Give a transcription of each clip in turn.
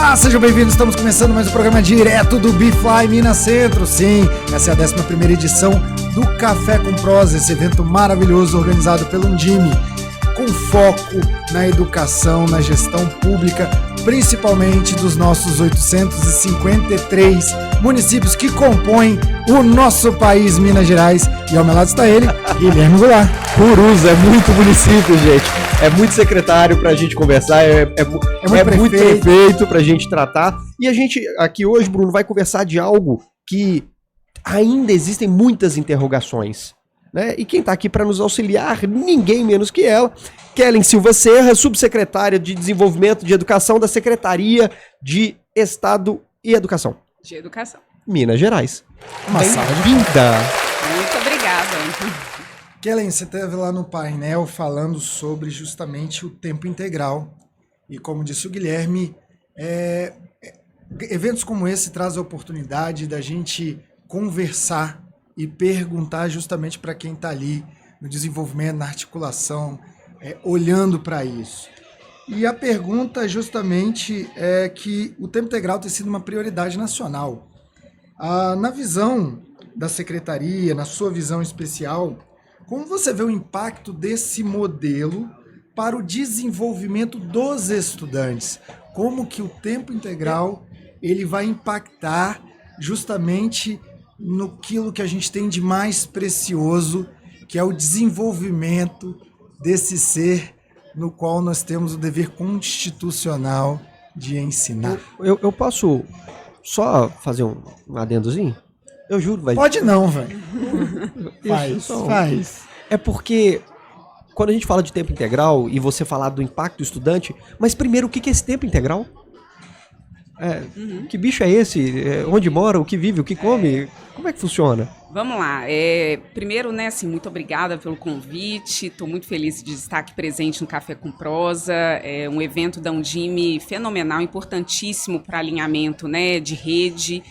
Olá, sejam bem-vindos, estamos começando mais um programa direto do Bfly Minas Centro. Sim, essa é a 11ª edição do Café com Prosa, esse evento maravilhoso organizado pelo Undime, com foco na educação, na gestão pública, principalmente dos nossos 853 municípios que compõem o nosso país, Minas Gerais. E ao meu lado está ele, Guilherme Goulart. Purus, é muito município, gente. É muito secretário pra gente conversar, é muito prefeito pra gente tratar. E a gente aqui hoje, Bruno, vai conversar de algo que ainda existem muitas interrogações, né? E quem tá aqui para nos auxiliar, ninguém menos que ela, Kellen Silva Serra, subsecretária de Desenvolvimento de Educação da Secretaria de Estado e Educação. De Educação. Minas Gerais. Bem-vinda! Muito obrigada. Kellen, você esteve lá no painel falando sobre justamente o tempo integral. E como disse o Guilherme, eventos como esse trazem a oportunidade da gente conversar e perguntar justamente para quem está ali no desenvolvimento, na articulação, olhando para isso. E a pergunta justamente é que o tempo integral tem sido uma prioridade nacional. Na visão da secretaria, na sua visão especial, como você vê o impacto desse modelo para o desenvolvimento dos estudantes? Como que o tempo integral ele vai impactar justamente naquilo que a gente tem de mais precioso, que é o desenvolvimento desse ser no qual nós temos o dever constitucional de ensinar? Eu posso só fazer um adendozinho? Eu juro, vai. Pode não, velho. Faz. É porque quando a gente fala de tempo integral e você falar do impacto do estudante, mas primeiro, o que é esse tempo integral? Que bicho é esse? Onde mora? O que vive? O que come? Como é que funciona? Vamos lá. Primeiro, né, assim, muito obrigada pelo convite. Estou muito feliz de estar aqui presente no Café com Prosa. É um evento da Undime fenomenal, importantíssimo para alinhamento, né, de rede.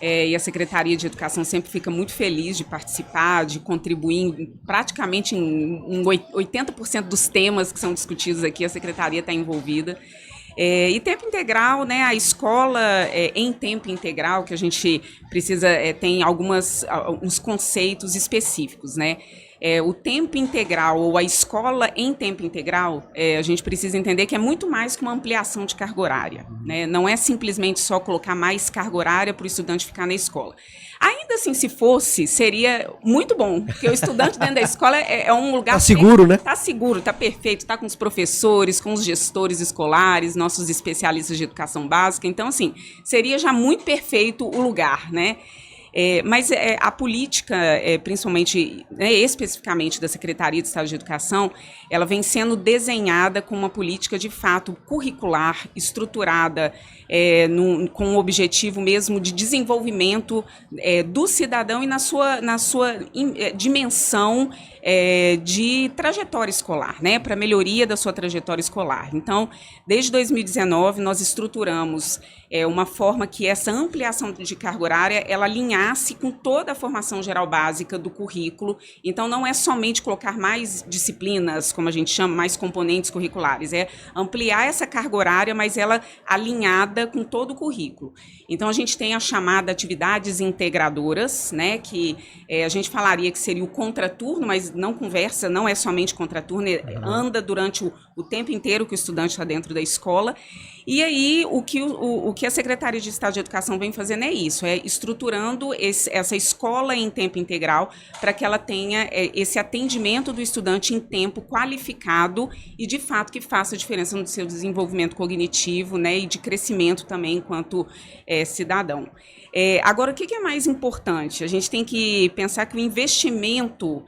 E a Secretaria de Educação sempre fica muito feliz de participar, de contribuir praticamente em 80% dos temas que são discutidos aqui, a Secretaria está envolvida. E tempo integral, né, a escola em tempo integral, que a gente precisa, tem uns conceitos específicos, né? O tempo integral ou a escola em tempo integral, a gente precisa entender que é muito mais que uma ampliação de carga horária, né? Não é simplesmente só colocar mais carga horária para o estudante ficar na escola. Ainda assim, se fosse, seria muito bom, porque o estudante dentro da escola é um lugar... Tá seguro, né? Tá seguro, tá perfeito, tá com os professores, com os gestores escolares, nossos especialistas de educação básica. Então, assim, seria já muito perfeito o lugar, né? Mas a política, principalmente, especificamente da Secretaria de Estado de Educação, ela vem sendo desenhada com uma política de fato curricular, estruturada, com o objetivo mesmo de desenvolvimento do cidadão e na sua dimensão de trajetória escolar, né, para melhoria da sua trajetória escolar. Então, desde 2019, nós estruturamos uma forma que essa ampliação de carga horária, ela alinhasse com toda a formação geral básica do currículo. Então, não é somente colocar mais disciplinas, como a gente chama, mais componentes curriculares, é ampliar essa carga horária, mas ela alinhada com todo o currículo. Então, a gente tem a chamada atividades integradoras, né, que a gente falaria que seria o contraturno, mas não conversa, não é somente contraturno, anda durante o tempo inteiro que o estudante está dentro da escola. E aí, o que a Secretaria de Estado de Educação vem fazendo é isso, estruturando essa escola em tempo integral para que ela tenha esse atendimento do estudante em tempo qualificado e, de fato, que faça diferença no seu desenvolvimento cognitivo, né, e de crescimento também enquanto cidadão. Agora, o que é mais importante? A gente tem que pensar que o investimento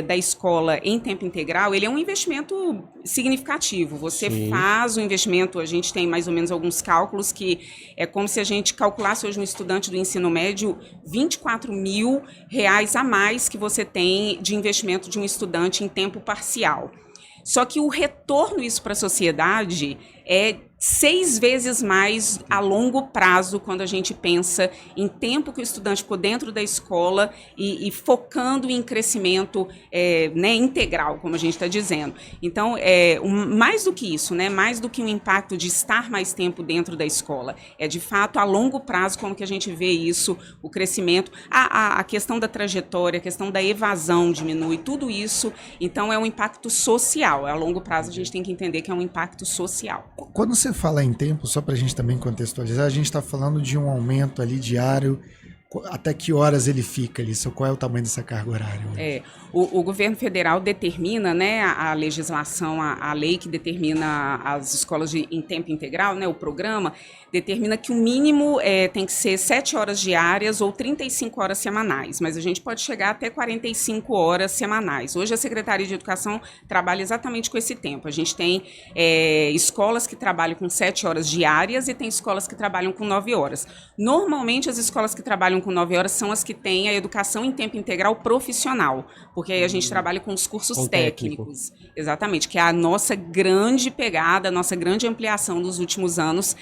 da escola em tempo integral, ele é um investimento significativo. Você faz o investimento, a gente tem mais ou menos alguns cálculos que é como se a gente calculasse hoje um estudante do ensino médio R$24 mil a mais que você tem de investimento de um estudante em tempo parcial. Só que o retorno isso para a sociedade é 6 vezes mais a longo prazo quando a gente pensa em tempo que o estudante ficou dentro da escola e focando em crescimento né, integral, como a gente está dizendo. Então, mais do que isso, né, mais do que o impacto de estar mais tempo dentro da escola, é de fato a longo prazo como que a gente vê isso, o crescimento, a questão da trajetória, a questão da evasão diminui, tudo isso, então é um impacto social, a longo prazo a gente tem que entender que é um impacto social. Quando você fala em tempo, só para a gente também contextualizar, a gente está falando de um aumento ali diário, até que horas ele fica ali? Qual é o tamanho dessa carga horária? O governo federal determina, né, a legislação, a lei que determina as escolas em tempo integral, né, o programa, determina que o mínimo tem que ser 7 horas diárias ou 35 horas semanais, mas a gente pode chegar até 45 horas semanais. Hoje a Secretaria de Educação trabalha exatamente com esse tempo. A gente tem escolas que trabalham com 7 horas diárias e tem escolas que trabalham com 9 horas. Normalmente as escolas que trabalham com 9 horas são as que têm a educação em tempo integral profissional, porque aí a gente trabalha com os cursos técnicos. Exatamente, que é a nossa grande pegada, a nossa grande ampliação nos últimos anos.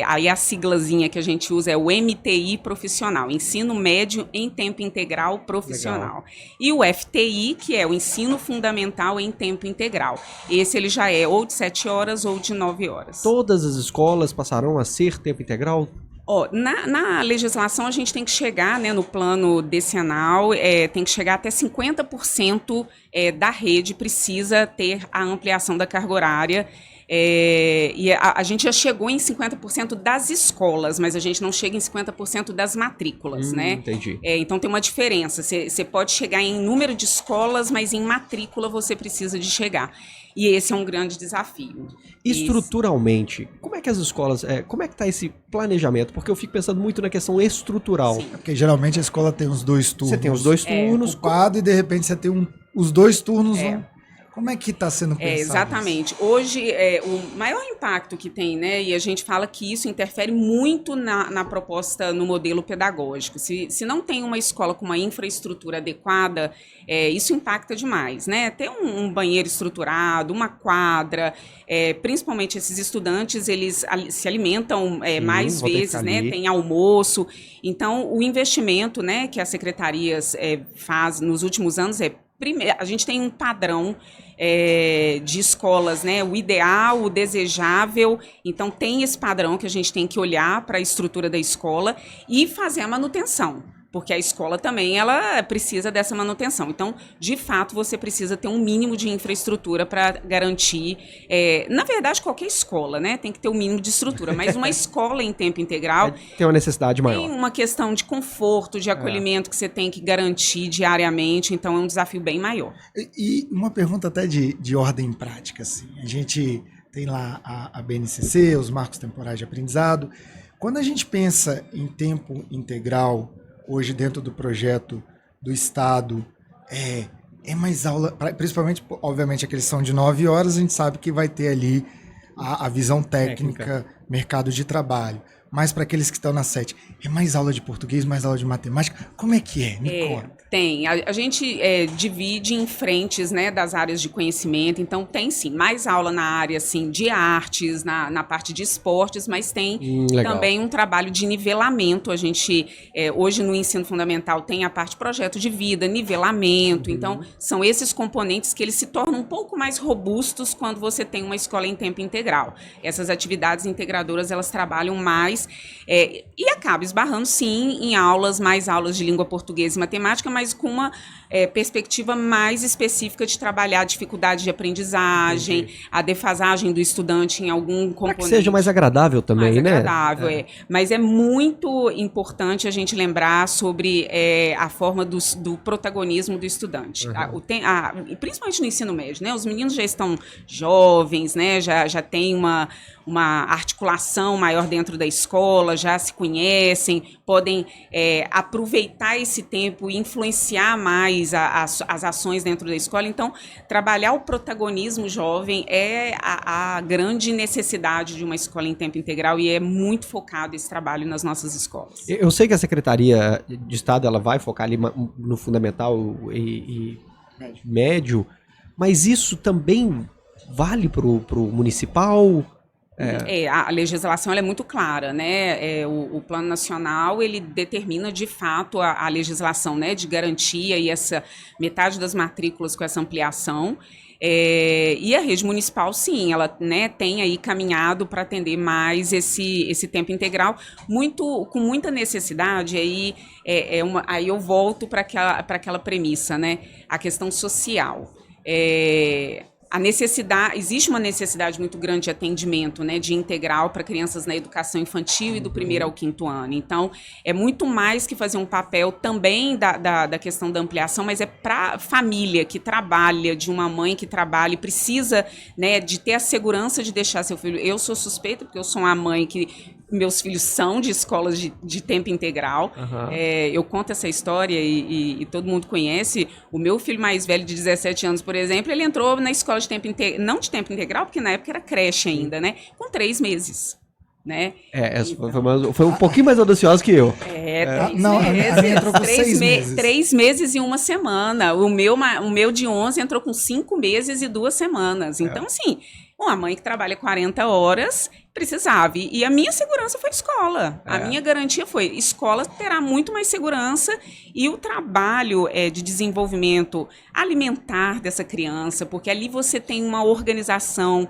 Aí a siglazinha que a gente usa é o MTI profissional, Ensino Médio em Tempo Integral Profissional. Legal. E o FTI, que é o Ensino Fundamental em Tempo Integral. Esse ele já é ou de 7 horas ou de 9 horas. Todas as escolas passarão a ser tempo integral? Na legislação a gente tem que chegar, né, no plano decenal, tem que chegar até 50% da rede precisa ter a ampliação da carga horária. E a gente já chegou em 50% das escolas, mas a gente não chega em 50% das matrículas, né? Entendi. Então tem uma diferença. Você pode chegar em número de escolas, mas em matrícula você precisa de chegar. E esse é um grande desafio. Estruturalmente, como é que as escolas, como é que está esse planejamento? Porque eu fico pensando muito na questão estrutural. Sim. Porque geralmente a escola tem os 2 turnos. Você tem os 2 turnos. Ocupado, e de repente você tem os 2 turnos. Como é que está sendo pensado? Exatamente. Isso? Hoje, o maior impacto que tem, né, e a gente fala que isso interfere muito na proposta, no modelo pedagógico. Se não tem uma escola com uma infraestrutura adequada, isso impacta demais, né? Ter um banheiro estruturado, uma quadra, principalmente esses estudantes, eles se alimentam mais vezes, né? Tem almoço. Então, o investimento, né, que as secretarias fazem nos últimos anos primeiro, a gente tem um padrão de escolas, né? O ideal, o desejável. Então, tem esse padrão que a gente tem que olhar para a estrutura da escola e fazer a manutenção. Porque a escola também, ela precisa dessa manutenção. Então, de fato, você precisa ter um mínimo de infraestrutura para garantir... na verdade, qualquer escola, né? Tem que ter um mínimo de estrutura. Mas uma escola em tempo integral... Tem uma necessidade maior. Tem uma questão de conforto, de acolhimento que você tem que garantir diariamente. Então, é um desafio bem maior. E uma pergunta até de ordem prática, assim. A gente tem lá a BNCC, os marcos temporais de aprendizado. Quando a gente pensa em tempo integral... Hoje, dentro do projeto do Estado, é mais aula, principalmente, obviamente, aqueles são de 9 horas, a gente sabe que vai ter ali a visão técnica, mercado de trabalho. Mas para aqueles que estão na 7, é mais aula de português, mais aula de matemática? Como é que é? Me conta. Tem. A gente divide em frentes, né, das áreas de conhecimento. Então, tem sim, mais aula na área assim, de artes, na parte de esportes, mas tem também um trabalho de nivelamento. A gente, hoje no ensino fundamental, tem a parte projeto de vida, nivelamento. Então, são esses componentes que eles se tornam um pouco mais robustos quando você tem uma escola em tempo integral. Essas atividades integradoras, elas trabalham mais e acaba esbarrando, sim, em mais aulas de língua portuguesa e matemática, mas com uma perspectiva mais específica de trabalhar a dificuldade de aprendizagem, a defasagem do estudante em algum componente. Para que seja mais agradável também, né? Mais agradável, Mas é muito importante a gente lembrar sobre a forma do protagonismo do estudante. Principalmente no ensino médio, né? Os meninos já estão jovens, né? Já tem uma articulação maior dentro da escola, já se conhecem, podem aproveitar esse tempo e influenciar mais as ações dentro da escola. Então, trabalhar o protagonismo jovem é a grande necessidade de uma escola em tempo integral e é muito focado esse trabalho nas nossas escolas. Eu sei que a Secretaria de Estado ela vai focar ali no fundamental e médio, mas isso também vale para o municipal? A legislação ela é muito clara, né? O Plano Nacional, ele determina de fato a legislação, né, de garantia e essa metade das matrículas com essa ampliação. E a rede municipal, sim, ela, né, tem aí caminhado para atender mais esse tempo integral, com muita necessidade. Aí eu volto para aquela premissa, né, a questão social. Existe uma necessidade muito grande de atendimento, né, de integral para crianças na educação infantil e do 1º ao 5º ano. Então, é muito mais que fazer um papel também da questão da ampliação, mas é para a família que trabalha, de uma mãe que trabalha e precisa, né, de ter a segurança de deixar seu filho. Eu sou suspeita, porque eu sou uma mãe que meus filhos são de escolas de tempo integral. Eu conto essa história e todo mundo conhece. O meu filho mais velho, de 17 anos, por exemplo, ele entrou na escola de tempo integral, não de tempo integral, porque na época era creche ainda, né? Com 3 meses. Né? Foi um pouquinho mais audaciosa que eu. 3 meses. A minha entrou com 6 meses. 3 meses e 1 semana. O meu de 11 entrou com 5 meses e 2 semanas. Então, assim, uma mãe que trabalha 40 horas precisava. E a minha segurança foi escola. A minha garantia foi: escola terá muito mais segurança, e o trabalho de desenvolvimento alimentar dessa criança, porque ali você tem uma organização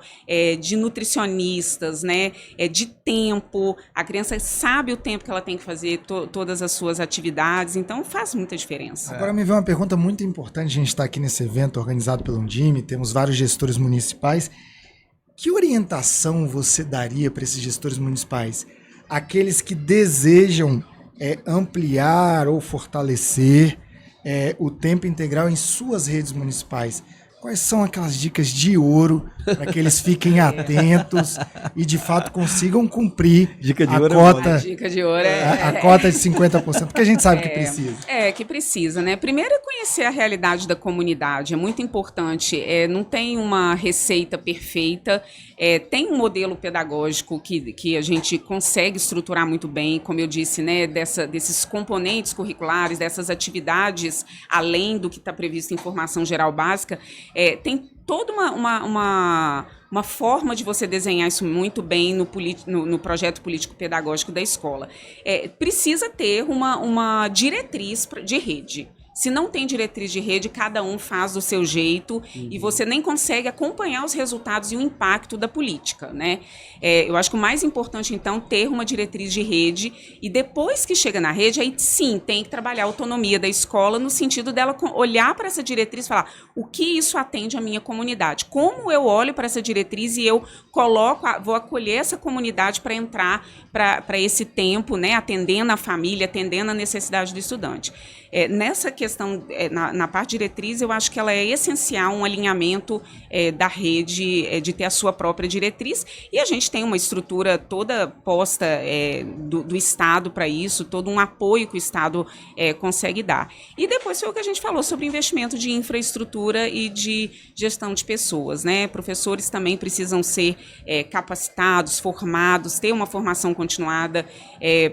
de nutricionistas, né, de tempo. A criança sabe o tempo que ela tem que fazer todas as suas atividades, então faz muita diferença. Agora me veio uma pergunta muito importante. A gente está aqui nesse evento organizado pelo Undime, temos vários gestores municipais. Que orientação você daria para esses gestores municipais? Aqueles que desejam ampliar ou fortalecer o tempo integral em suas redes municipais. Quais são aquelas dicas de ouro para que eles fiquem atentos e, de fato, consigam cumprir a cota? Dica de ouro a cota de 50%, porque a gente sabe que precisa. Que precisa, né? Primeiro é conhecer a realidade da comunidade, é muito importante. Não tem uma receita perfeita, tem um modelo pedagógico que a gente consegue estruturar muito bem, como eu disse, né? Desses componentes curriculares, dessas atividades, além do que está previsto em formação geral básica. Tem toda uma forma de você desenhar isso muito bem no projeto político-pedagógico da escola. Precisa ter uma diretriz de rede. Se não tem diretriz de rede, cada um faz do seu jeito e você nem consegue acompanhar os resultados e o impacto da política, né? Eu acho que o mais importante, então, é ter uma diretriz de rede, e depois que chega na rede, aí sim, tem que trabalhar a autonomia da escola no sentido dela olhar para essa diretriz e falar: o que isso atende à minha comunidade? Como eu olho para essa diretriz e eu vou acolher essa comunidade para entrar para esse tempo, né? Atendendo a família, atendendo a necessidade do estudante. Nessa questão, na parte diretriz, eu acho que ela é essencial, um alinhamento da rede, de ter a sua própria diretriz, e a gente tem uma estrutura toda posta do Estado para isso, todo um apoio que o Estado consegue dar. E depois foi o que a gente falou sobre investimento de infraestrutura e de gestão de pessoas, né? Professores também precisam ser capacitados, formados, ter uma formação continuada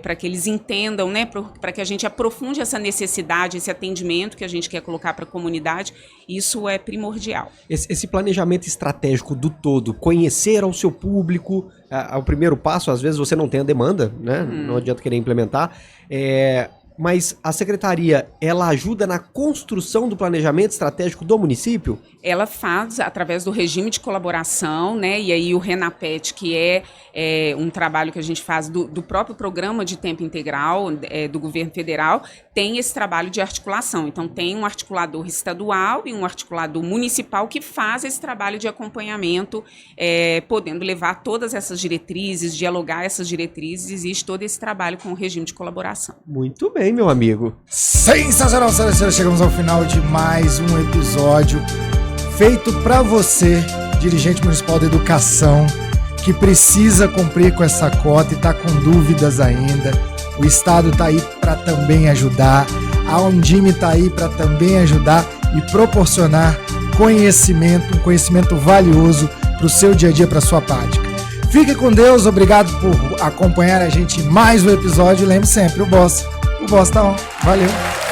para que eles entendam, né? Para que a gente aprofunde essa necessidade, esse atendimento que a gente quer colocar para a comunidade. Isso é primordial. Esse planejamento estratégico do todo, conhecer ao seu público, é o primeiro passo. Às vezes você não tem a demanda, né? Não adianta querer implementar. Mas a secretaria, ela ajuda na construção do planejamento estratégico do município? Ela faz através do regime de colaboração, né? E aí o RENAPET, que é um trabalho que a gente faz do próprio programa de tempo integral do governo federal, tem esse trabalho de articulação. Então tem um articulador estadual e um articulador municipal que faz esse trabalho de acompanhamento, podendo levar todas essas diretrizes, dialogar essas diretrizes. Existe todo esse trabalho com o regime de colaboração. Muito bem, meu amigo. Sensacional, senhora. Chegamos ao final de mais um episódio feito para você, dirigente municipal de educação, que precisa cumprir com essa cota e está com dúvidas ainda. O Estado está aí para também ajudar, a Undime está aí para também ajudar e proporcionar conhecimento, um conhecimento valioso para o seu dia a dia, para a sua prática. Fique com Deus, obrigado por acompanhar a gente em mais um episódio. Lembre sempre, o boss tá on. Valeu!